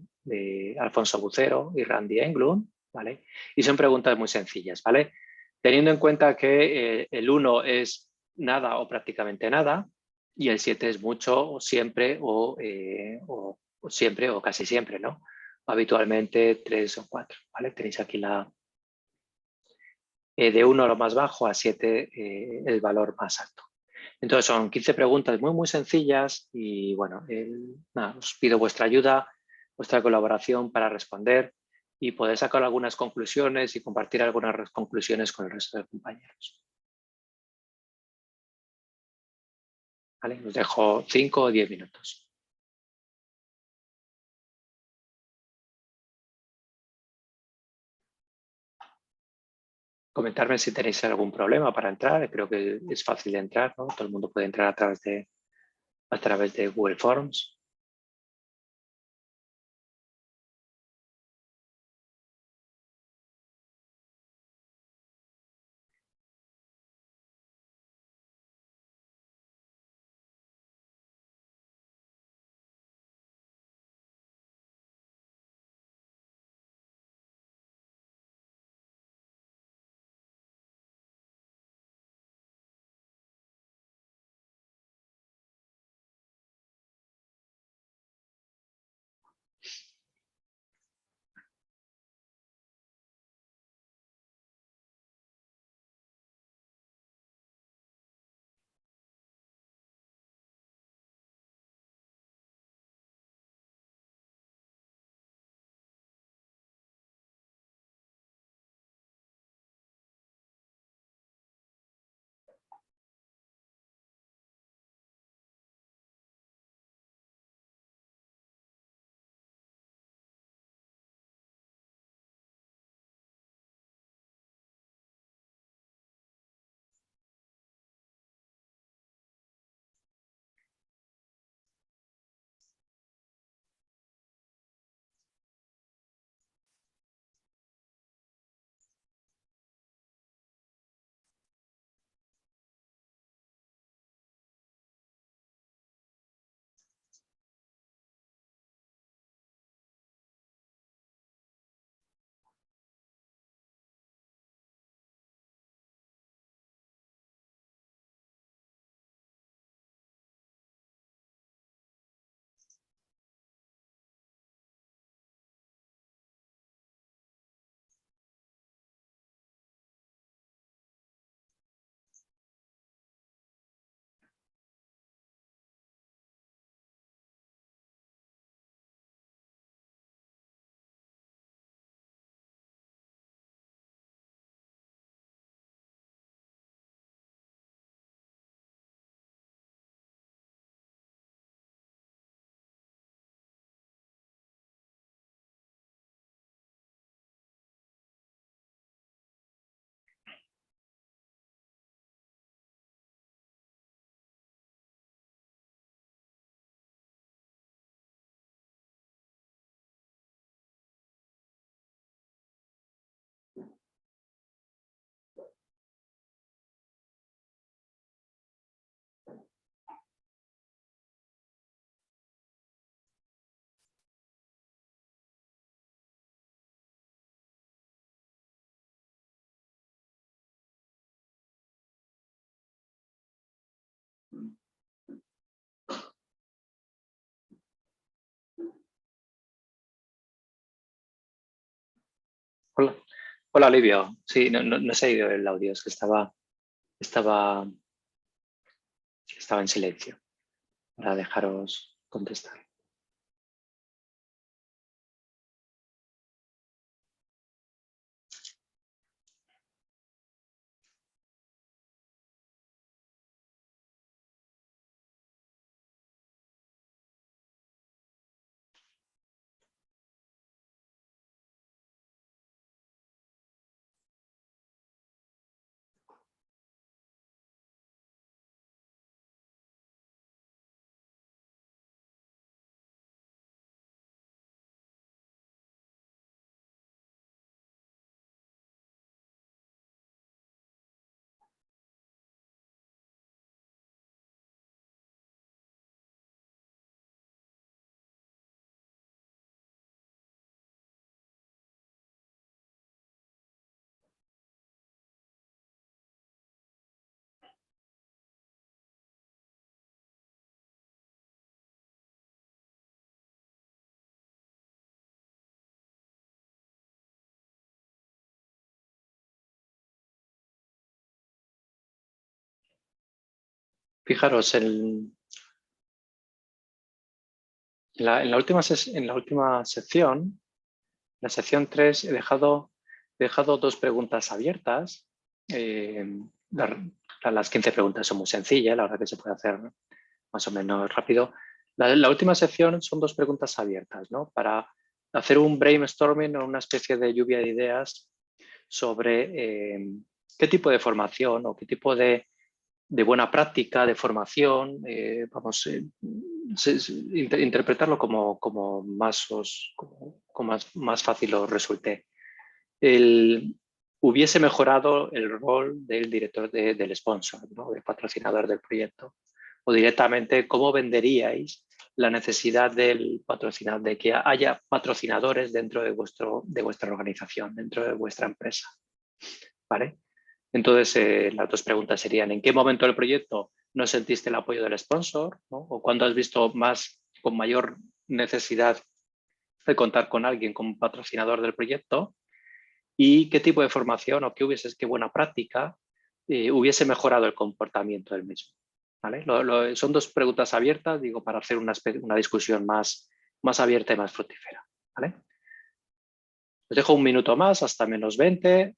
Alfonso Bucero y Randy Englund, ¿vale? Y son preguntas muy sencillas, ¿vale? Teniendo en cuenta que el 1 es nada o prácticamente nada y el 7 es mucho o siempre o siempre o casi siempre, ¿no? Habitualmente 3 o 4, ¿vale? Tenéis aquí de 1 lo más bajo a 7 el valor más alto. Entonces son 15 preguntas muy sencillas y bueno, nada, os pido vuestra ayuda, vuestra colaboración para responder y poder sacar algunas conclusiones y compartir algunas conclusiones con el resto de compañeros. ¿Vale? Os dejo 5 o 10 minutos. Comentarme si tenéis algún problema para entrar, creo que es fácil de entrar, ¿no? Todo el mundo puede entrar a través de Google Forms. Hola, hola Livio. Sí, no se ha ido el audio, es que estaba en silencio para dejaros contestar. Fijaros, en la última sección, la sección 3, he dejado dos preguntas abiertas. Las 15 preguntas son muy sencillas, la verdad que se puede hacer más o menos rápido. La última sección son dos preguntas abiertas, ¿no? Para hacer un brainstorming o una especie de lluvia de ideas sobre qué tipo de formación o qué tipo de buena práctica, de formación, interpretarlo como más fácil os resulte. Hubiese mejorado el rol del director del sponsor, ¿no? Del patrocinador del proyecto. O directamente, ¿cómo venderíais la necesidad del patrocinador, de que haya patrocinadores dentro de vuestra organización, dentro de vuestra empresa? ¿Vale? Entonces, las dos preguntas serían: ¿en qué momento del proyecto no sentiste el apoyo del sponsor? ¿No? ¿O cuándo has visto con mayor necesidad de contar con alguien como patrocinador del proyecto? ¿Y qué tipo de formación o qué buena práctica hubiese mejorado el comportamiento del mismo? ¿Vale? Son dos preguntas abiertas, digo, para hacer una discusión más abierta y más fructífera. ¿Vale? Os dejo un minuto más, hasta -20.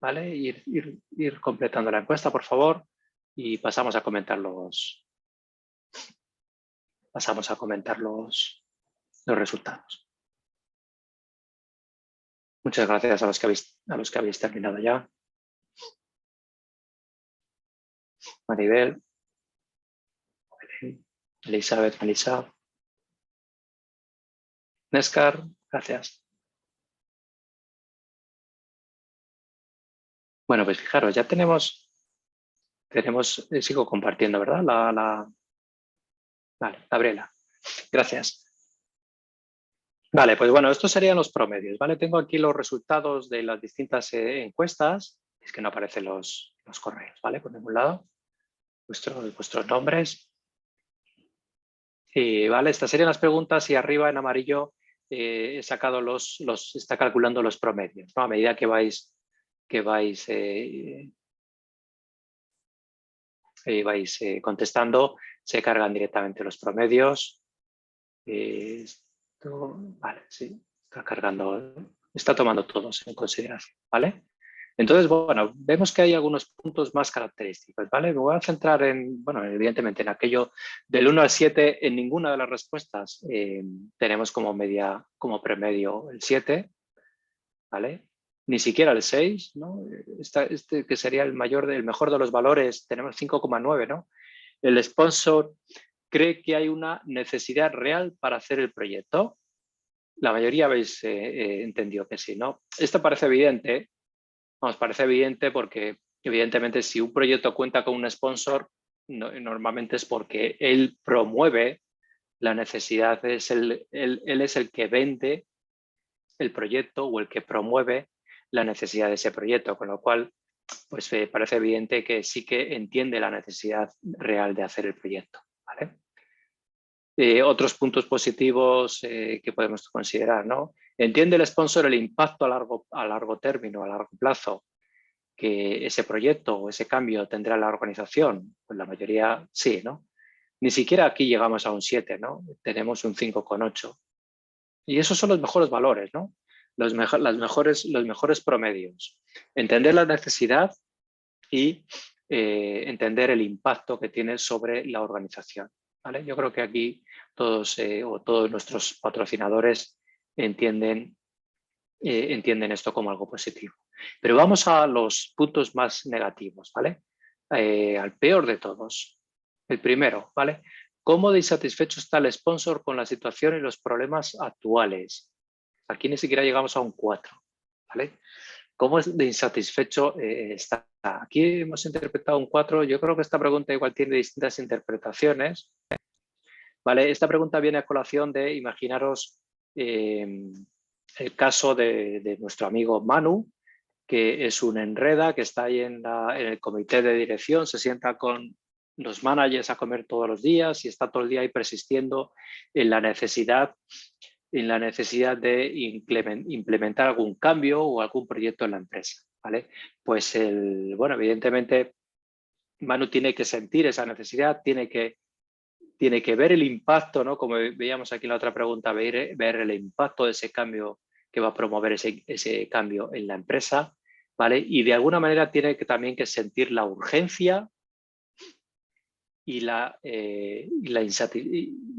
¿Vale? Ir completando la encuesta, por favor, y pasamos a comentar los resultados. Muchas gracias a los que habéis terminado ya. Maribel, Elizabeth, Melissa, Nescar, gracias. Bueno, pues fijaros, ya tenemos, sigo compartiendo, ¿verdad? Vale, Gabriela, gracias. Vale, pues bueno, estos serían los promedios, ¿vale? Tengo aquí los resultados de las distintas encuestas. Es que no aparecen los correos, ¿vale? Por ningún lado. Vuestros nombres. Y, ¿vale? Estas serían las preguntas y arriba en amarillo he sacado está calculando los promedios, ¿no? A medida que vais contestando, se cargan directamente los promedios. Vale, sí, está cargando, está tomando todos en consideración, ¿vale? Entonces, bueno, vemos que hay algunos puntos más característicos, ¿vale? Me voy a centrar bueno, evidentemente en aquello del 1 al 7, en ninguna de las respuestas tenemos como promedio el 7, ¿vale? Ni siquiera el 6, ¿no? Este que sería el mejor de los valores, tenemos 5,9, ¿no? El sponsor cree que hay una necesidad real para hacer el proyecto. La mayoría habéis entendido que sí, ¿no? Esto parece evidente. Nos parece evidente porque, evidentemente, si un proyecto cuenta con un sponsor, normalmente es porque él promueve la necesidad, él es el que vende el proyecto o el que promueve la necesidad de ese proyecto, con lo cual pues parece evidente que sí que entiende la necesidad real de hacer el proyecto, ¿vale? Otros puntos positivos que podemos considerar, ¿no? ¿Entiende el sponsor el impacto a largo término, a largo plazo, que ese proyecto o ese cambio tendrá en la organización? Pues la mayoría sí, ¿no? Ni siquiera aquí llegamos a un 7, ¿no? Tenemos un 5,8. Y esos son los mejores valores, ¿no? Los mejores promedios. Entender la necesidad y entender el impacto que tiene sobre la organización, ¿vale? Yo creo que aquí todos todos nuestros patrocinadores entienden esto como algo positivo. Pero vamos a los puntos más negativos, ¿vale? Al peor de todos. El primero, ¿vale? ¿Cómo de insatisfecho está el sponsor con la situación y los problemas actuales? Aquí ni siquiera llegamos a un 4, ¿vale? ¿Cómo de insatisfecho está? Aquí hemos interpretado un 4. Yo creo que esta pregunta igual tiene distintas interpretaciones, ¿vale? Esta pregunta viene a colación de, imaginaros, el caso de nuestro amigo Manu, que es un enreda, que está ahí en el comité de dirección, se sienta con los managers a comer todos los días y está todo el día ahí persistiendo en la necesidad de implementar algún cambio o algún proyecto en la empresa, ¿vale? Pues bueno, evidentemente Manu tiene que sentir esa necesidad, tiene que ver el impacto, ¿no? Como veíamos aquí en la otra pregunta, ver el impacto de ese cambio que va a promover ese cambio en la empresa, ¿vale? Y de alguna manera tiene que también que sentir la urgencia y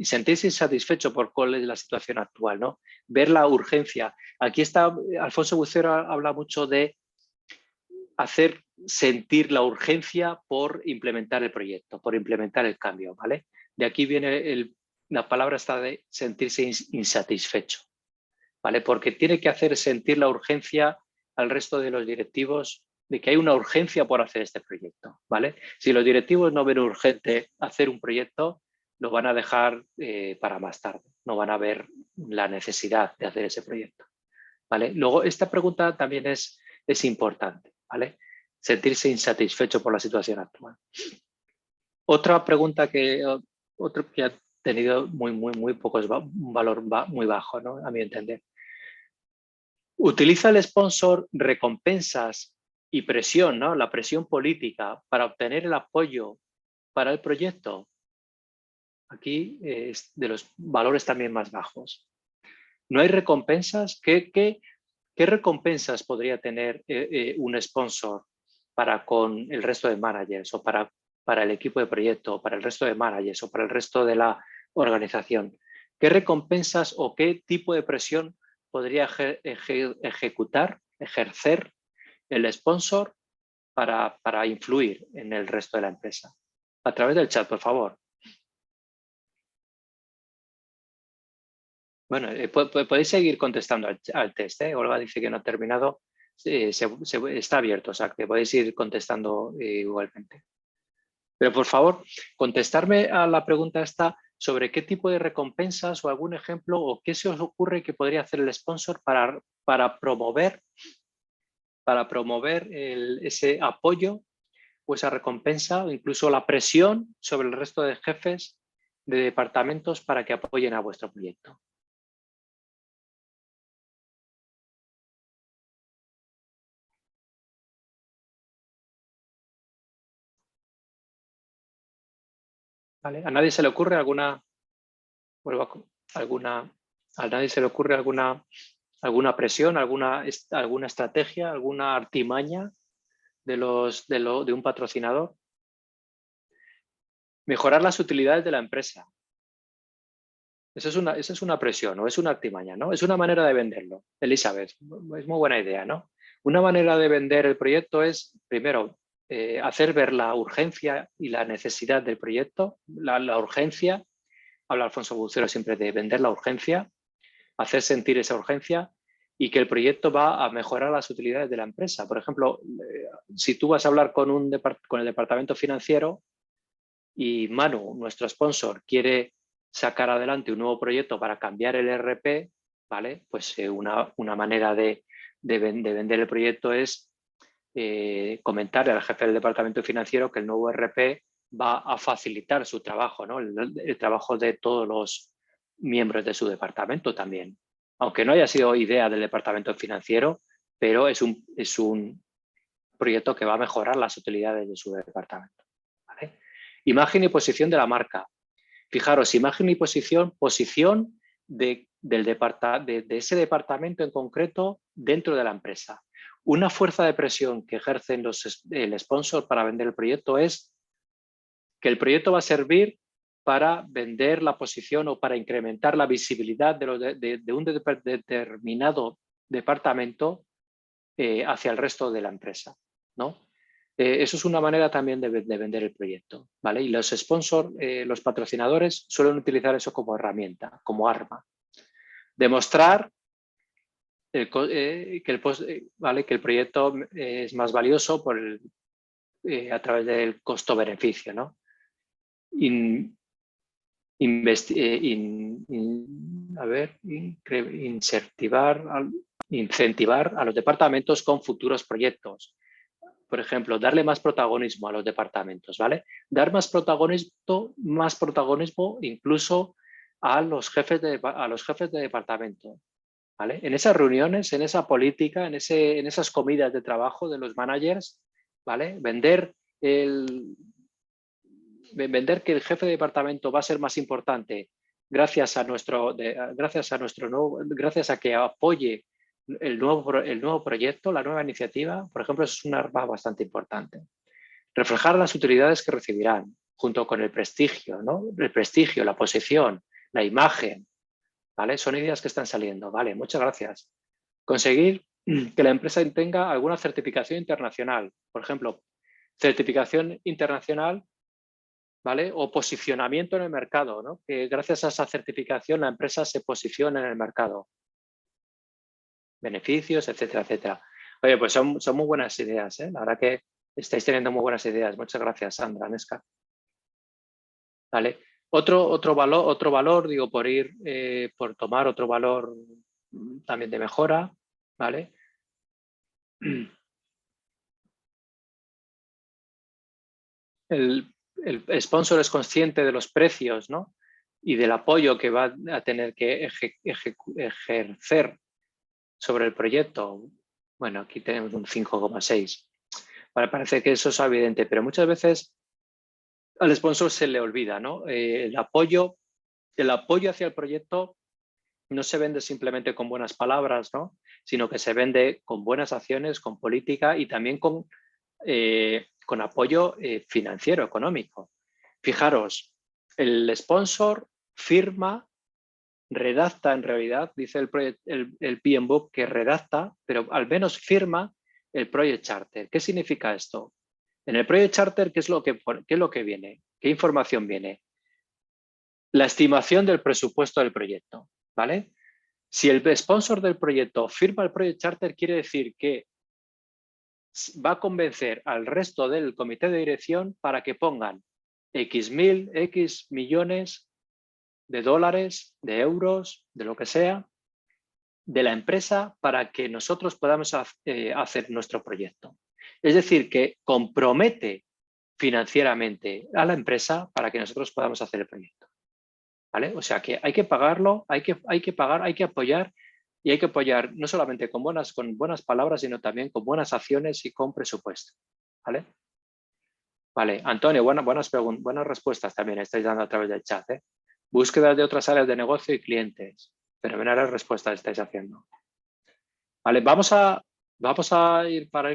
sentirse insatisfecho por cuál es la situación actual, ¿no? Ver la urgencia. Aquí está, Alfonso Bucero habla mucho de hacer sentir la urgencia por implementar el proyecto, por implementar el cambio, ¿vale? De aquí viene la palabra está de sentirse insatisfecho, ¿vale? Porque tiene que hacer sentir la urgencia al resto de los directivos de que hay una urgencia por hacer este proyecto, ¿vale? Si los directivos no ven urgente hacer un proyecto, lo van a dejar para más tarde, no van a ver la necesidad de hacer ese proyecto, ¿vale? Luego, esta pregunta también es importante, ¿vale? Sentirse insatisfecho por la situación actual. Otra pregunta otro que ha tenido muy pocos, un valor muy bajo, ¿no? A mi entender. ¿Utiliza el sponsor recompensas y presión, ¿no? La presión política para obtener el apoyo para el proyecto? Aquí es de los valores también más bajos. ¿No hay recompensas? ¿Qué recompensas podría tener un sponsor con el resto de managers o para el equipo de proyecto, o para el resto de managers o para el resto de la organización? ¿Qué recompensas o qué tipo de presión podría ejercer el sponsor para influir en el resto de la empresa? A través del chat, por favor. Bueno, podéis seguir contestando al test, ¿eh? Olga dice que no ha terminado. Está abierto, o sea, que podéis ir contestando igualmente. Pero por favor, contestarme a la pregunta esta sobre qué tipo de recompensas o algún ejemplo o qué se os ocurre que podría hacer el sponsor para promover ese apoyo o esa recompensa o incluso la presión sobre el resto de jefes de departamentos para que apoyen a vuestro proyecto. ¿Vale? ¿A nadie se le ocurre a nadie se le ocurre alguna presión, alguna estrategia, alguna artimaña de un patrocinador? Mejorar las utilidades de la empresa. Esa es una presión o es una artimaña, ¿no? Es una manera de venderlo. Elizabeth, es muy buena idea, ¿no? Una manera de vender el proyecto es, primero, hacer ver la urgencia y la necesidad del proyecto, la urgencia. Habla Alfonso Bucero siempre de vender la urgencia, hacer sentir esa urgencia y que el proyecto va a mejorar las utilidades de la empresa. Por ejemplo, si tú vas a hablar con el departamento financiero y Manu, nuestro sponsor, quiere sacar adelante un nuevo proyecto para cambiar el ERP, ¿vale? Pues una manera de vender el proyecto es comentarle al jefe del departamento financiero que el nuevo ERP va a facilitar su trabajo, ¿no? El trabajo de todos los miembros de su departamento también. aunque no haya sido idea del departamento financiero, pero es un proyecto que va a mejorar las utilidades de su departamento. ¿Vale? Imagen y posición de la marca. Fijaros, imagen y posición de ese departamento en concreto dentro de la empresa. Una fuerza de presión que ejercen el sponsor para vender el proyecto es que el proyecto va a servir para vender la posición o para incrementar la visibilidad de un determinado departamento hacia el resto de la empresa, ¿no? Eso es una manera también de vender el proyecto, ¿vale? Y los sponsors, los patrocinadores, suelen utilizar eso como herramienta, como arma. Demostrar que el proyecto es más valioso a través del costo-beneficio, ¿no? Incentivar a los departamentos con futuros proyectos. Por ejemplo, darle más protagonismo a los departamentos, ¿vale? Dar más protagonismo incluso a los jefes de departamento, ¿vale? En esas reuniones, en esa política, en esas comidas de trabajo de los managers, ¿vale? Vender que el jefe de departamento va a ser más importante gracias a que apoye el nuevo proyecto, la nueva iniciativa, por ejemplo, es un arma bastante importante. Reflejar las utilidades que recibirán, junto con el prestigio, ¿no? El prestigio, la posición, la imagen, ¿vale? Son ideas que están saliendo, ¿vale? Muchas gracias. Conseguir que la empresa tenga alguna certificación internacional, por ejemplo, certificación internacional, ¿vale? O posicionamiento en el mercado, ¿no? Que gracias a esa certificación la empresa se posiciona en el mercado. Beneficios, etcétera, etcétera. Oye, pues son muy buenas ideas, ¿eh? La verdad que estáis teniendo muy buenas ideas. Muchas gracias, Sandra, Nesca. ¿Vale? Otro valor, digo, por tomar otro valor también de mejora, ¿vale? El sponsor es consciente de los precios, ¿no? Y del apoyo que va a tener que ejercer sobre el proyecto. Bueno, aquí tenemos un 5,6. Vale, parece que eso es evidente, pero muchas veces al sponsor se le olvida, ¿no? El apoyo hacia el proyecto no se vende simplemente con buenas palabras, ¿no? Sino que se vende con buenas acciones, con política y también con apoyo financiero, económico. Fijaros, el sponsor firma, redacta en realidad, dice el PM Book que redacta, pero al menos firma el Project Charter. ¿Qué significa esto? En el Project Charter, ¿qué es lo que viene? ¿Qué información viene? La estimación del presupuesto del proyecto, ¿vale? Si el sponsor del proyecto firma el Project Charter, quiere decir que va a convencer al resto del comité de dirección para que pongan X millones de dólares, de euros, de lo que sea, de la empresa para que nosotros podamos hacer nuestro proyecto. Es decir, que compromete financieramente a la empresa para que nosotros podamos hacer el proyecto. ¿Vale? O sea que hay que pagarlo, hay que pagar, hay que apoyar y hay que apoyar no solamente con buenas palabras, sino también con buenas acciones y con presupuesto. ¿Vale? Vale, Antonio, buenas respuestas también estáis dando a través del chat. ¿eh? Búsquedas de otras áreas de negocio y clientes. Fenomenales respuestas estáis haciendo. Vale, vamos a ir para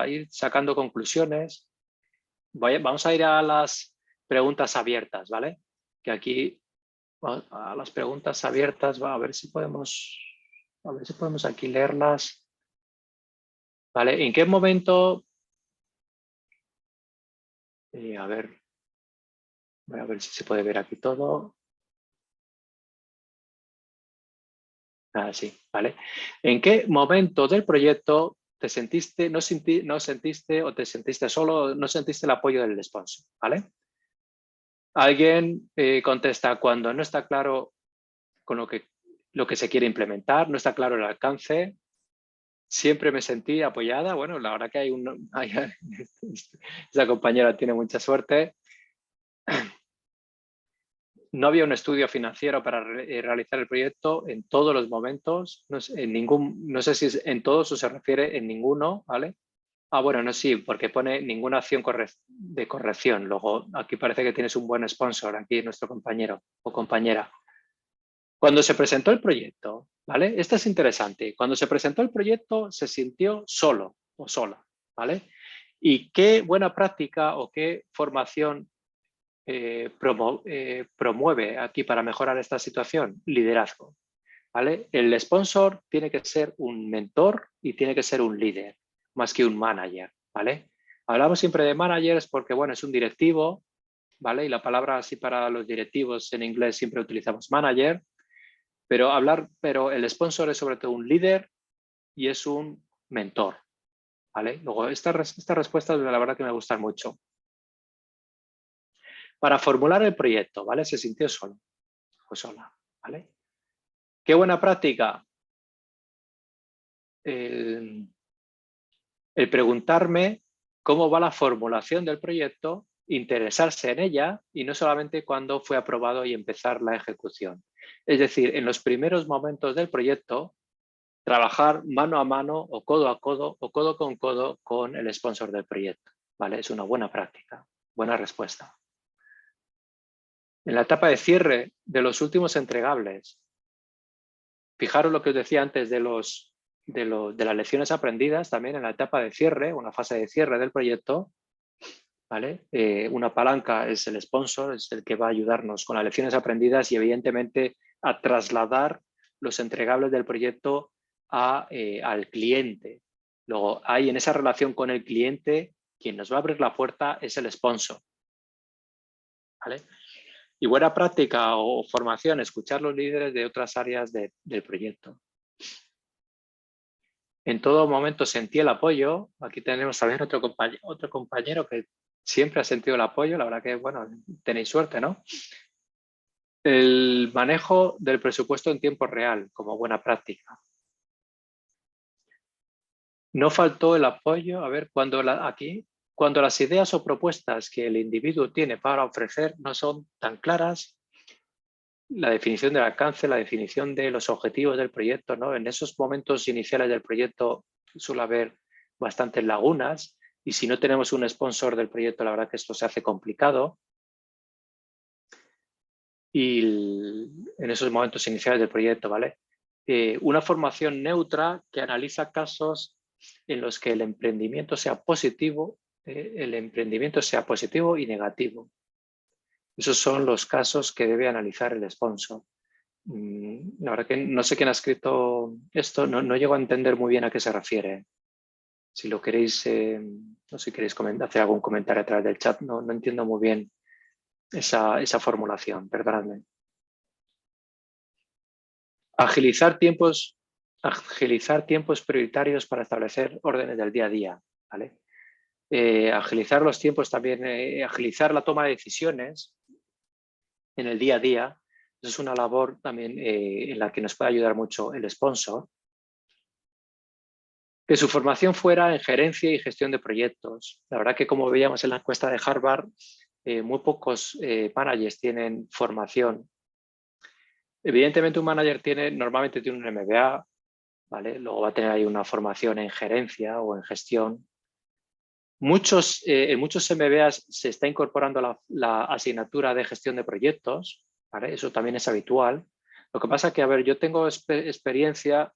ir sacando conclusiones. Vamos a ir a las preguntas abiertas, ¿vale? Que aquí a las preguntas abiertas, a ver si podemos aquí leerlas. ¿Vale? ¿En qué momento? A ver, voy a ver si se puede ver aquí todo. Sí, ¿vale? ¿En qué momento del proyecto te sentiste, no sentiste o te sentiste solo, no sentiste el apoyo del sponsor? ¿Vale? Alguien contesta cuando no está claro con lo que se quiere implementar, no está claro el alcance. Siempre me sentí apoyada. Bueno, la verdad que esa compañera tiene mucha suerte. no había un estudio financiero para realizar el proyecto en todos los momentos, no sé si es en todos o se refiere en ninguno, ¿vale? Ah, bueno, no, sí, porque pone ninguna acción de corrección. Luego, aquí parece que tienes un buen sponsor, aquí nuestro compañero o compañera. Cuando se presentó el proyecto, ¿vale? Esto es interesante. Cuando se presentó el proyecto, se sintió solo o sola, ¿vale? Y qué buena práctica o qué formación promueve aquí para mejorar esta situación. Liderazgo, ¿vale? El sponsor tiene que ser un mentor y tiene que ser un líder, más que un manager, ¿vale? Hablamos siempre de managers porque, bueno, es un directivo, ¿vale? Y la palabra así para los directivos en inglés siempre utilizamos manager, pero el sponsor es sobre todo un líder y es un mentor, ¿vale? Luego, estas respuestas la verdad que me gustan mucho. Para formular el proyecto, ¿vale? Se sintió solo o sola, ¿vale? Qué buena práctica el preguntarme cómo va la formulación del proyecto, interesarse en ella y no solamente cuando fue aprobado y empezar la ejecución. Es decir, en los primeros momentos del proyecto, trabajar mano a mano o codo a codo o codo con el sponsor del proyecto, ¿vale? Es una buena práctica, buena respuesta. En la etapa de cierre de los últimos entregables, fijaros lo que os decía antes de las lecciones aprendidas, también en la etapa de cierre, una fase de cierre del proyecto, ¿vale? Una palanca es el sponsor, es el que va a ayudarnos con las lecciones aprendidas y evidentemente a trasladar los entregables del proyecto al cliente. Luego, hay en esa relación con el cliente, quien nos va a abrir la puerta es el sponsor, ¿vale? Y buena práctica o formación, escuchar los líderes de otras áreas del proyecto. En todo momento sentí el apoyo. Aquí tenemos también otro compañero que siempre ha sentido el apoyo. La verdad que, bueno, tenéis suerte, ¿no? El manejo del presupuesto en tiempo real, como buena práctica. No faltó el apoyo, a ver, cuando las ideas o propuestas que el individuo tiene para ofrecer no son tan claras, la definición del alcance, la definición de los objetivos del proyecto, ¿no? En esos momentos iniciales del proyecto suele haber bastantes lagunas y si no tenemos un sponsor del proyecto, la verdad que esto se hace complicado. Y en esos momentos iniciales del proyecto, ¿vale? Una formación neutra que analiza casos en los que el emprendimiento sea positivo y negativo. Esos son los casos que debe analizar el sponsor. La verdad que no sé quién ha escrito esto, no llego a entender muy bien a qué se refiere. Si lo queréis, no sé si queréis hacer algún comentario a través del chat, no entiendo muy bien esa formulación, perdonadme. Agilizar tiempos prioritarios para establecer órdenes del día a día, ¿vale? Agilizar los tiempos también, agilizar la toma de decisiones en el día a día. Eso es una labor también en la que nos puede ayudar mucho el sponsor. Que su formación fuera en gerencia y gestión de proyectos. La verdad que como veíamos en la encuesta de Harvard, muy pocos managers tienen formación. Evidentemente un manager normalmente tiene un MBA, ¿vale? Luego va a tener ahí una formación en gerencia o en gestión. En muchos MBAs se está incorporando la asignatura de gestión de proyectos, ¿vale? Eso también es habitual. Lo que pasa es que, a ver, yo tengo experiencia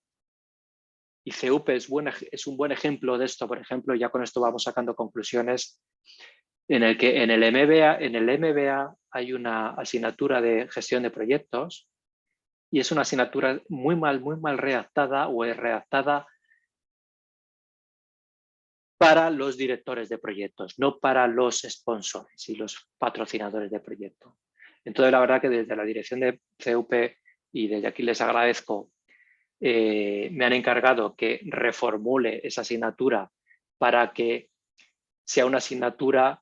y CUP es un buen ejemplo de esto. Por ejemplo, ya con esto vamos sacando conclusiones en el que en el MBA hay una asignatura de gestión de proyectos y es una asignatura muy mal redactada o es redactada para los directores de proyectos, no para los sponsors y los patrocinadores de proyectos. Entonces, la verdad que desde la dirección de CUP y desde aquí les agradezco, me han encargado que reformule esa asignatura para que sea una asignatura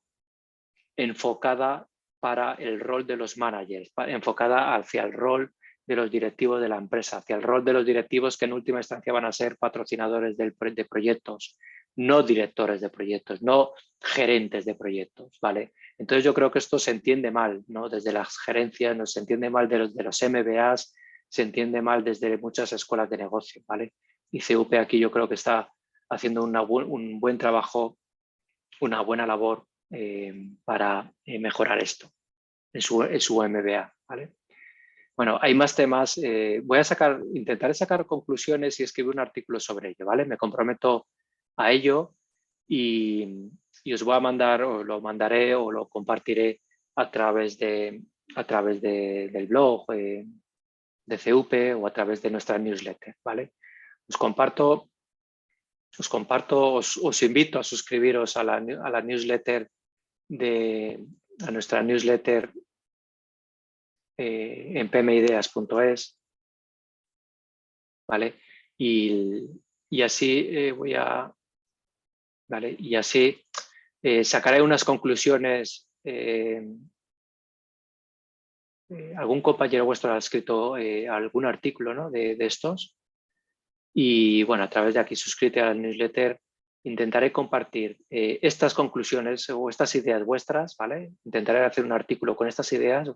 enfocada para el rol de los managers, enfocada hacia el rol de los directivos de la empresa, hacia el rol de los directivos que en última instancia van a ser patrocinadores de proyectos, no directores de proyectos, no gerentes de proyectos, ¿vale? Entonces yo creo que esto se entiende mal, ¿no? Desde las gerencias, no se entiende mal de los MBAs, se entiende mal desde muchas escuelas de negocio, ¿vale? Y CUP aquí yo creo que está haciendo un buen trabajo, una buena labor para mejorar esto en su MBA, ¿vale? Bueno, hay más temas. Intentaré sacar conclusiones y escribir un artículo sobre ello, ¿vale? Me comprometo a ello y os voy a mandar, o lo mandaré o lo compartiré a través del blog de CUP o a través de nuestra newsletter, ¿vale? Os invito a suscribiros a la newsletter a nuestra newsletter en pmideas.es, ¿vale? Y así ¿vale? Y así sacaré unas conclusiones. Algún compañero vuestro ha escrito algún artículo, ¿no? de estos. Y bueno, a través de aquí suscríbete a la newsletter, intentaré compartir estas conclusiones o estas ideas vuestras, ¿vale? Intentaré hacer un artículo con estas ideas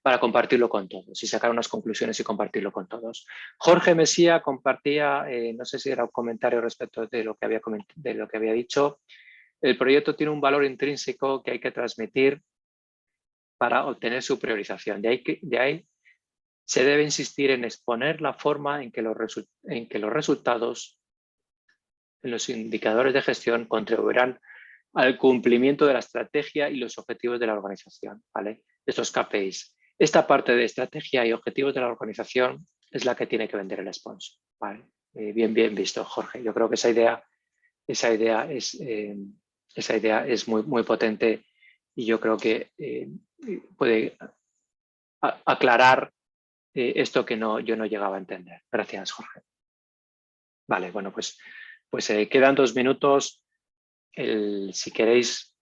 para compartirlo con todos y sacar unas conclusiones y compartirlo con todos. Jorge Mesía compartía, no sé si era un comentario respecto de lo que había dicho, el proyecto tiene un valor intrínseco que hay que transmitir para obtener su priorización. De ahí se debe insistir en exponer la forma en que los resultados en los indicadores de gestión contribuirán al cumplimiento de la estrategia y los objetivos de la organización, ¿vale? Estos KPIs. Esta parte de estrategia y objetivos de la organización es la que tiene que vender el sponsor, ¿vale? Bien visto, Jorge. Yo creo que esa idea es muy, muy potente y yo creo que puede aclarar esto que yo no llegaba a entender. Gracias, Jorge. Vale, bueno, pues quedan 2 minutos. Si queréis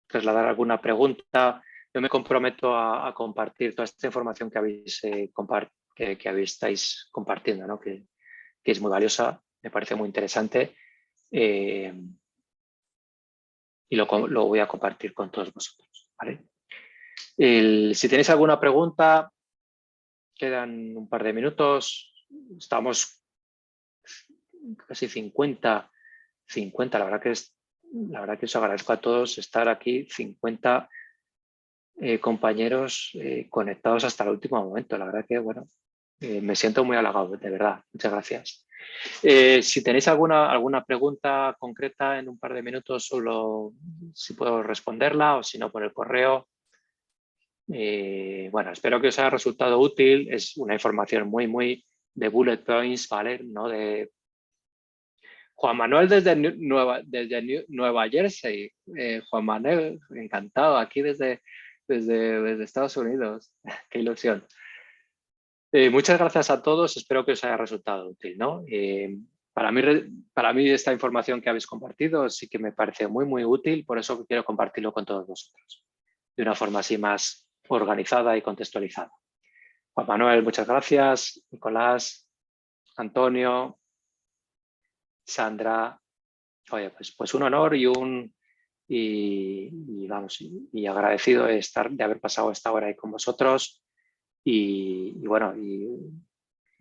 trasladar alguna pregunta, yo me comprometo a compartir toda esta información que estáis compartiendo, ¿no? que es muy valiosa, me parece muy interesante y lo voy a compartir con todos vosotros, ¿vale? Si tenéis alguna pregunta, quedan un par de minutos, estamos casi 50, la verdad que os agradezco a todos estar aquí, 50 compañeros conectados hasta el último momento. La verdad que, bueno, me siento muy halagado, de verdad. Muchas gracias. Si tenéis alguna pregunta concreta en un par de minutos, solo si puedo responderla o si no por el correo. Bueno, espero que os haya resultado útil. Es una información muy de bullet points, ¿vale? No de Juan Manuel desde Nueva Jersey. Juan Manuel, encantado, aquí desde Estados Unidos. Qué ilusión. Muchas gracias a todos, espero que os haya resultado útil, ¿no? Para mí esta información que habéis compartido sí que me parece muy útil, por eso quiero compartirlo con todos vosotros, de una forma así más organizada y contextualizada. Juan Manuel, muchas gracias. Nicolás, Antonio, Sandra, oye, pues un honor y agradecido de haber pasado esta hora ahí con vosotros y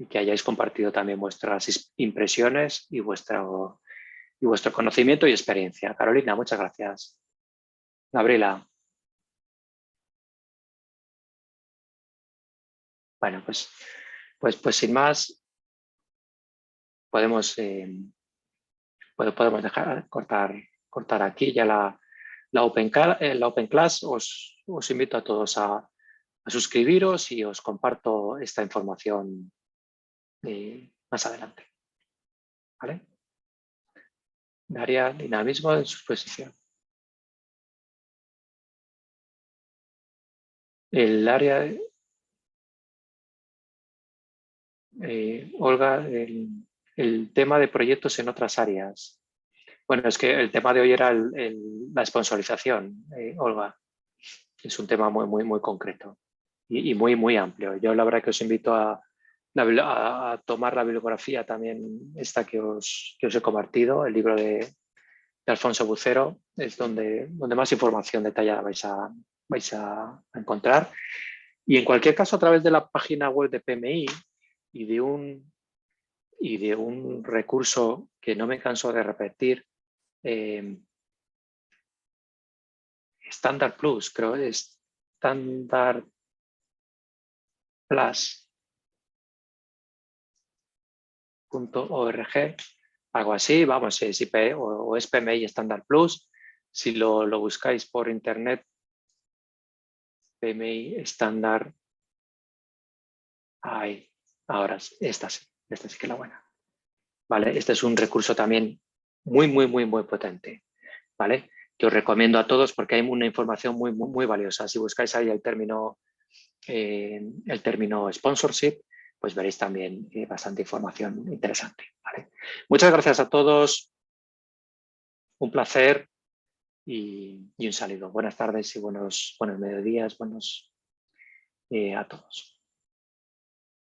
que hayáis compartido también vuestras impresiones y vuestro conocimiento y experiencia. Carolina, muchas gracias. Gabriela. Bueno, pues sin más, podemos dejar cortar aquí ya la Open Class. Os invito a todos a suscribiros y os comparto esta información más adelante. ¿Vale? Daría dinamismo en su exposición. El área, Olga, el tema de proyectos en otras áreas. Bueno, es que el tema de hoy era la sponsorización, Olga. Es un tema muy concreto y muy amplio. Yo la verdad que os invito a a tomar la bibliografía también esta que os he compartido, el libro de Alfonso Bucero, es donde más información detallada vais a encontrar. Y en cualquier caso, a través de la página web de PMI y de un recurso que no me canso de repetir, Standard Plus, creo que es Standard Plus.org, algo así, vamos, o es PMI Standard Plus. Si lo buscáis por internet, PMI Standard, ahí, ahora, esta sí que es la buena. ¿Vale? Este es un recurso también muy potente, ¿vale? Que os recomiendo a todos porque hay una información muy valiosa. Si buscáis ahí el término sponsorship, pues veréis también bastante información interesante, ¿vale? Muchas gracias a todos, un placer y un saludo. Buenas tardes y buenos mediodías, a todos.